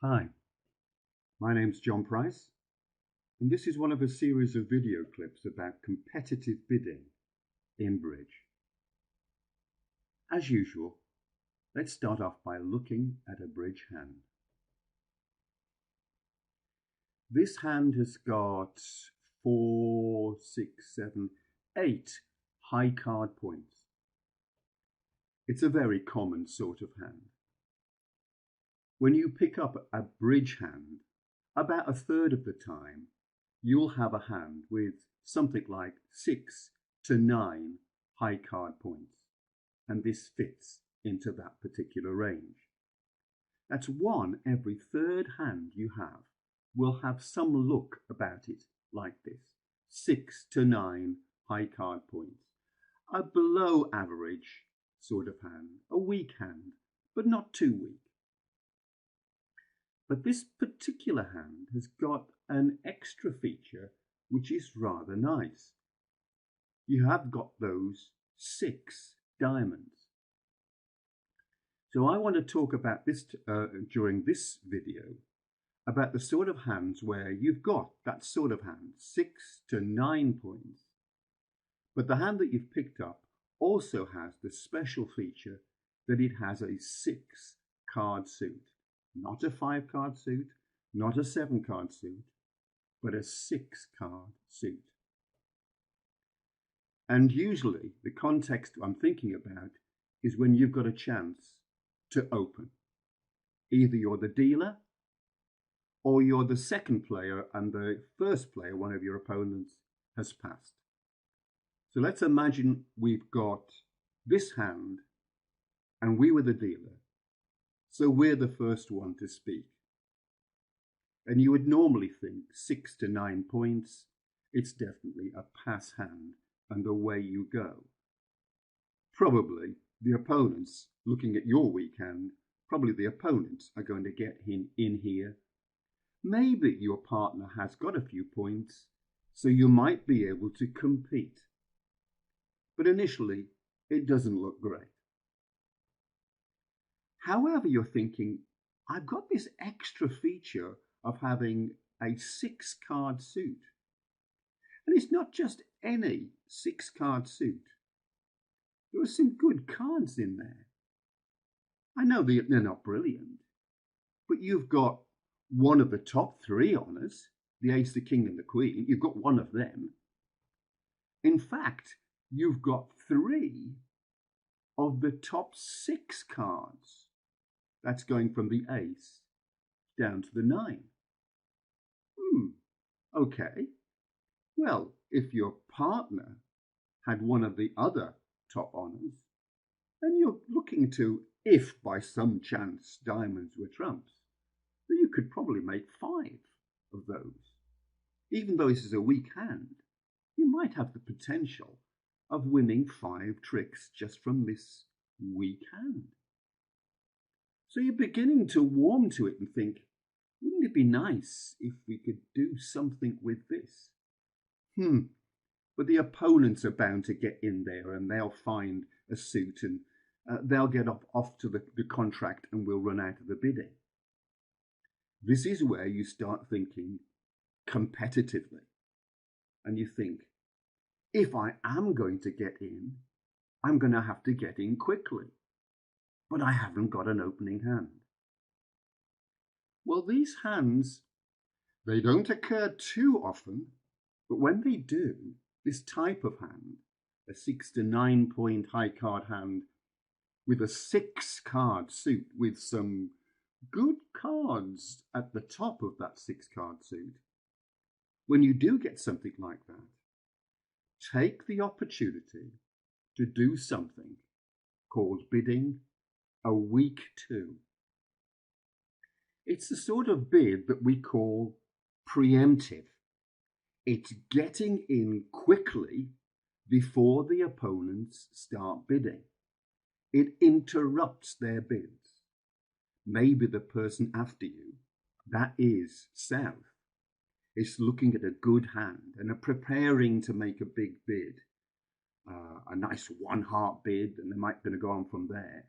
Hi, my name's John Price, and this is one of a series of video clips about competitive bidding in bridge. As usual, let's start off by looking at a bridge hand. This hand has got 4, 6, 7, 8 high card points. It's a very common sort of hand. When you pick up a bridge hand, about a third of the time, you'll have a hand with something like 6 to 9 high card points, and this fits into that particular range. That's one every third hand you have will have some look about it like this: 6 to 9 high card points. A below average sort of hand, a weak hand, but not too weak. But this particular hand has got an extra feature which is rather nice. You have got those 6 diamonds. So I want to talk about this during this video, about the sort of hands where you've got that sort of hand, 6 to 9 points. But the hand that you've picked up also has the special feature that it has a 6 card suit. Not a 5 card suit, not a 7 card suit, but a 6 card suit. And usually the context I'm thinking about is when you've got a chance to open. Either you're the dealer or you're the second player and the first player, one of your opponents, has passed. So let's imagine we've got this hand and we were the dealer. So we're the first one to speak. And you would normally think 6 to 9 points, it's definitely a pass hand and away you go. Probably the opponents, looking at your weak hand, probably the opponents are going to get in here. Maybe your partner has got a few points, so you might be able to compete. But initially, it doesn't look great. However, you're thinking, I've got this extra feature of having a 6 card suit. And it's not just any 6 card suit. There are some good cards in there. I know they're not brilliant, but you've got one of the top 3 honours, the ace, the king, and the queen. You've got one of them. In fact, you've got 3 of the top 6 cards. That's going from the ace down to the 9. Okay. Well, if your partner had one of the other top honours, then you're looking to, if by some chance diamonds were trumps, then you could probably make 5 of those. Even though this is a weak hand, you might have the potential of winning 5 tricks just from this weak hand. So you're beginning to warm to it and think, wouldn't it be nice if we could do something with this? But the opponents are bound to get in there and they'll find a suit and they'll get off to the contract and we'll run out of the bidding. This is where you start thinking competitively. And you think, if I am going to get in, I'm going to have to get in quickly. But I haven't got an opening hand. Well, these hands, they don't occur too often, but when they do, this type of hand, a 6 to 9 point high card hand with a 6 card suit with some good cards at the top of that 6 card suit, when you do get something like that, take the opportunity to do something called bidding a weak 2. It's the sort of bid that we call pre-emptive. It's getting in quickly before the opponents start bidding. It interrupts their bids. Maybe the person after you, that is south, is looking at a good hand and are preparing to make a big bid, a nice 1 heart bid, and they might going to go on from there.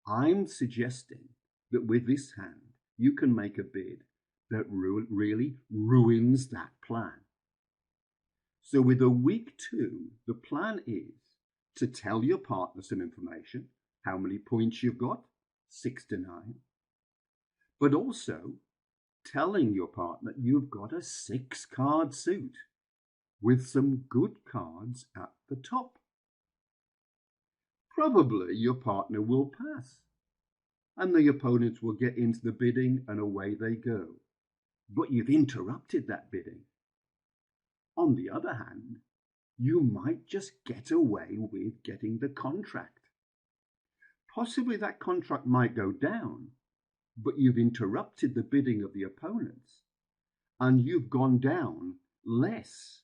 I'm suggesting that with this hand, you can make a bid that really ruins that plan. So with a weak 2, the plan is to tell your partner some information, how many points you've got, 6 to 9, but also telling your partner you've got a 6-card suit with some good cards at the top. Probably your partner will pass, and the opponents will get into the bidding and away they go. But you've interrupted that bidding. On the other hand, you might just get away with getting the contract. Possibly that contract might go down, but you've interrupted the bidding of the opponents, and you've gone down less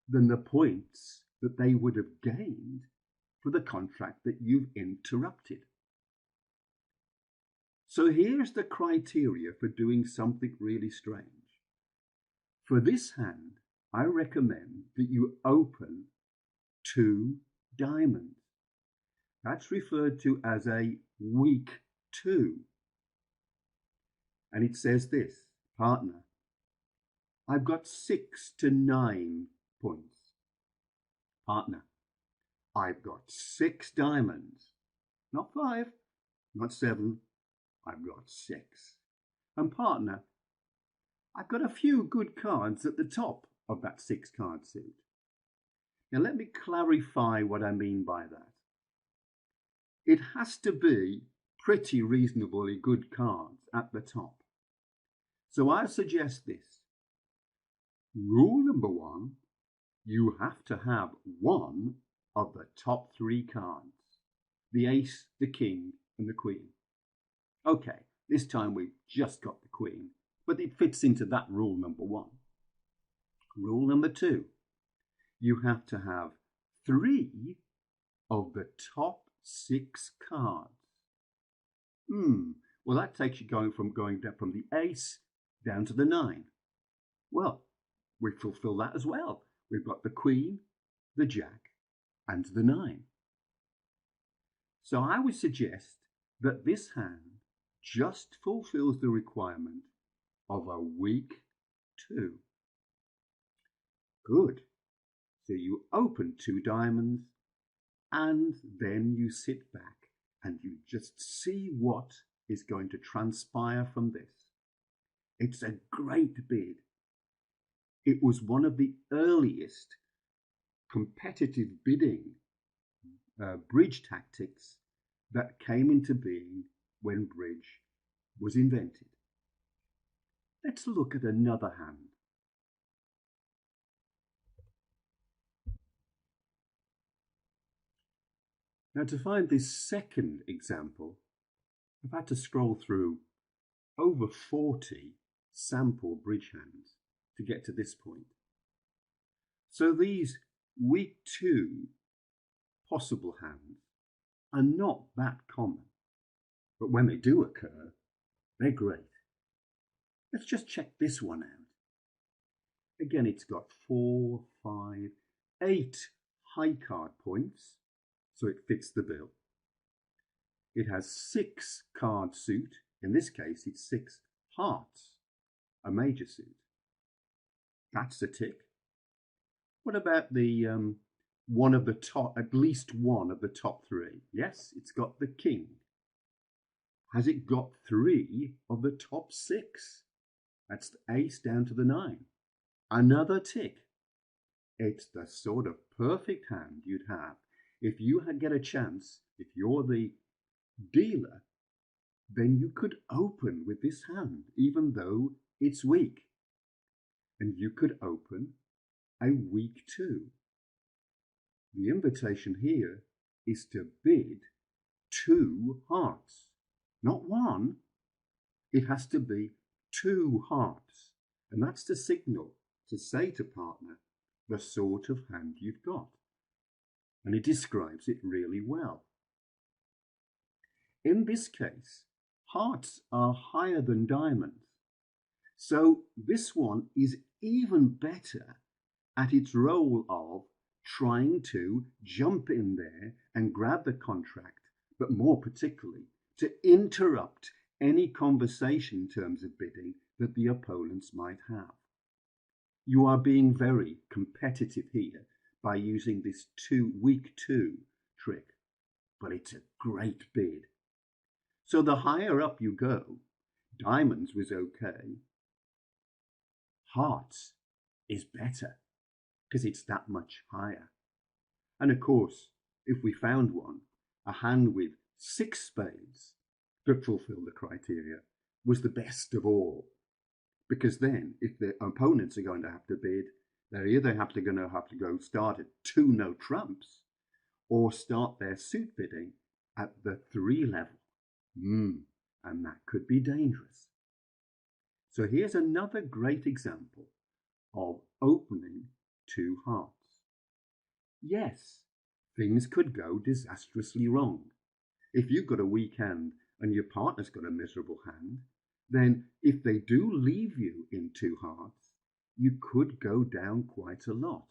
than the points that they would have gained for the contract that you've interrupted. So here's the criteria for doing something really strange. For this hand, I recommend that you open 2 diamonds. That's referred to as a weak 2. And it says this, partner, I've got 6 to 9 points. Partner, I've got 6 diamonds. Not 5, not 7, I've got 6. And partner, I've got a few good cards at the top of that 6-card suit. Now let me clarify what I mean by that. It has to be pretty reasonably good cards at the top. So I suggest this. Rule number 1, you have to have one of the top 3 cards. The ace, the king, and the queen. Okay, this time we've just got the queen, but it fits into that rule number 1. Rule number 2, you have to have 3 of the top 6 cards. Well, that takes you going from the ace down to the 9. Well, we fulfill that as well. We've got the queen, the jack, and the 9. So I would suggest that this hand just fulfills the requirement of a weak 2. Good. So you open 2 diamonds, and then you sit back and you just see what is going to transpire from this. It's a great bid. It was one of the earliest competitive bidding bridge tactics that came into being when bridge was invented. Let's look at another hand. Now, to find this second example, I've had to scroll through over 40 sample bridge hands to get to this point. So these weak 2 possible hands are not that common, but when they do occur, they're great. Let's just check this one out. Again, it's got 4, 5, 8 high card points, so it fits the bill. It has 6 card suit. In this case, it's 6 hearts, a major suit. That's a tick. What about the one of the top, at least one of the top 3? Yes, it's got the king. Has it got 3 of the top 6? That's the ace down to the 9. Another tick. It's the sort of perfect hand you'd have if you get a chance, if you're the dealer, then you could open with this hand, even though it's weak. And you could open a weak 2. The invitation here is to bid 2 hearts, not 1. It has to be 2 hearts. And that's the signal to say to partner the sort of hand you've got. And it describes it really well. In this case, hearts are higher than diamonds. So this one is even better at its role of trying to jump in there and grab the contract, but more particularly to interrupt any conversation in terms of bidding that the opponents might have. You are being very competitive here by using this weak two trick, but it's a great bid. So the higher up you go, diamonds was okay. Hearts is better because it's that much higher. And of course, if we found one, a hand with 6 spades that fulfilled the criteria was the best of all. Because then, if the opponents are going to have to bid, they're either going to have to go start at 2 no trumps or start their suit bidding at the 3 level. And that could be dangerous. So here's another great example of opening 2 hearts. Yes, things could go disastrously wrong. If you've got a weak hand and your partner's got a miserable hand, then if they do leave you in 2 hearts, you could go down quite a lot.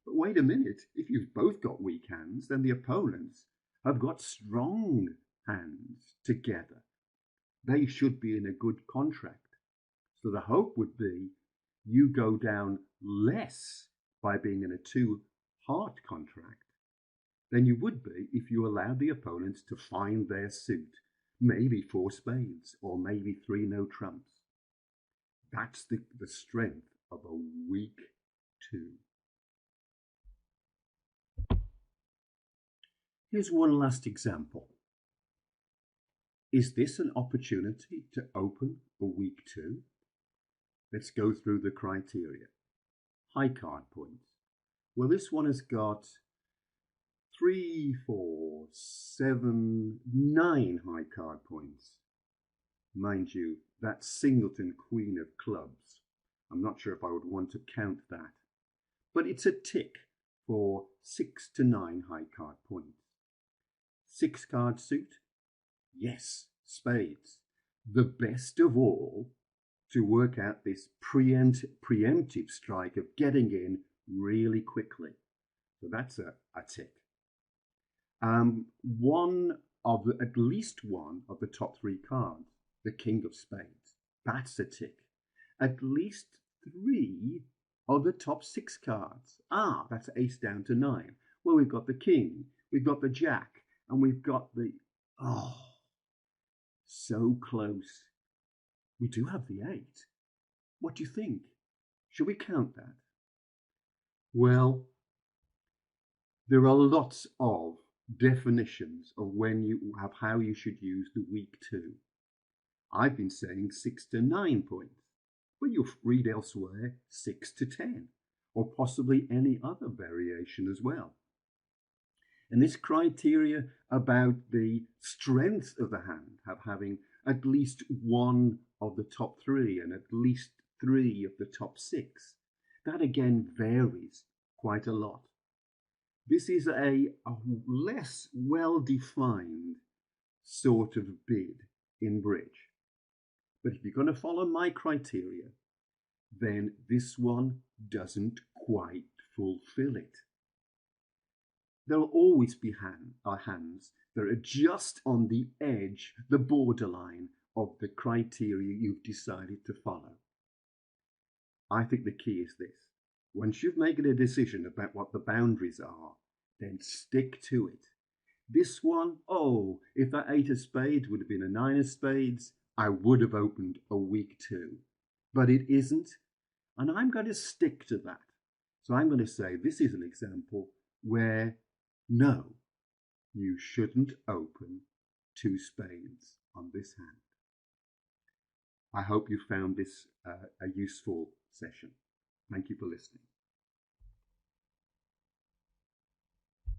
But wait a minute, if you've both got weak hands, then the opponents have got strong hands together. They should be in a good contract. So the hope would be you go down less by being in a 2-heart contract than you would be if you allowed the opponents to find their suit, maybe 4 spades or maybe 3 no trumps. That's the strength of a weak 2. Here's one last example. Is this an opportunity to open a weak 2? Let's go through the criteria. High card points. Well, this one has got 3, 4, 7, 9 high card points. Mind you, that's singleton queen of clubs. I'm not sure if I would want to count that. But it's a tick for 6 to 9 high card points. 6 card suit? Yes, spades. The best of all to work out this preemptive strike of getting in really quickly. So that's a tick. At least one of the top 3 cards, the king of spades, that's a tick. At least 3 of the top 6 cards. That's ace down to 9. Well, we've got the king, we've got the jack, and we've got the, so close. We do have the 8. What do you think? Should we count that? Well, there are lots of definitions of how you should use the weak 2. I've been saying 6 to 9 points, but you'll read elsewhere 6 to 10, or possibly any other variation as well. And this criteria about the strength of the hand, having at least one of the top 3 and at least 3 of the top 6, that again varies quite a lot. This is a less well-defined sort of bid in bridge. But if you're going to follow my criteria, then this one doesn't quite fulfill it. There will always be hands that are just on the edge, the borderline of the criteria you've decided to follow. I think the key is this. Once you've made a decision about what the boundaries are, then stick to it. This one, if that 8 of spades would have been a 9 of spades, I would have opened a weak 2. But it isn't, and I'm going to stick to that. So I'm going to say this is an example where, no, you shouldn't open 2 spades on this hand. I hope you found this a useful session. Thank you for listening.